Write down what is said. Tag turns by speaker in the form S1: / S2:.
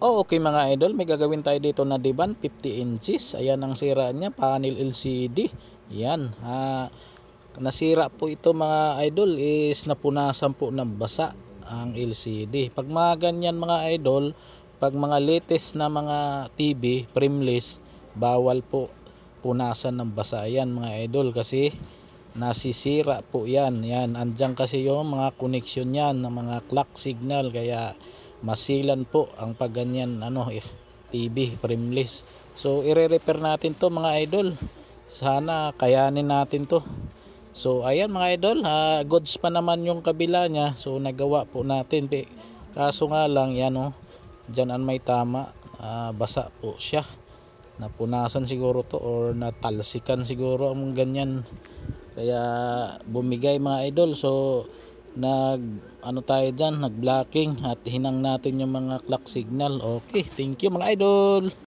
S1: Okay mga idol, may gagawin tayo dito na diban 50 inches. Ayan ang sira niya, panel LCD. Yan, nasira po ito mga idol is napunasan po ng basa ang LCD. Pag mga ganyan mga idol, pag mga latest na mga TV, frameless, bawal po punasan ng basa yan mga idol kasi nasisira po yan. Yan, andyan kasi yung mga connection yan ng mga clock signal kaya masilan po ang pagganyan TV frameless. So ire-repair natin to mga idol. Sana kayanin natin to. So ayan mga idol, goods pa naman yung kabila niya. So nagawa po natin. Kaso nga lang yan diyan ang may tama, basa po siya. Napunasan siguro to or natalsikan siguro ang ganyan. Kaya bumigay mga idol. So tayo dyan, nag blocking at hinang natin yung mga clock signal. Okay, thank you mga idol.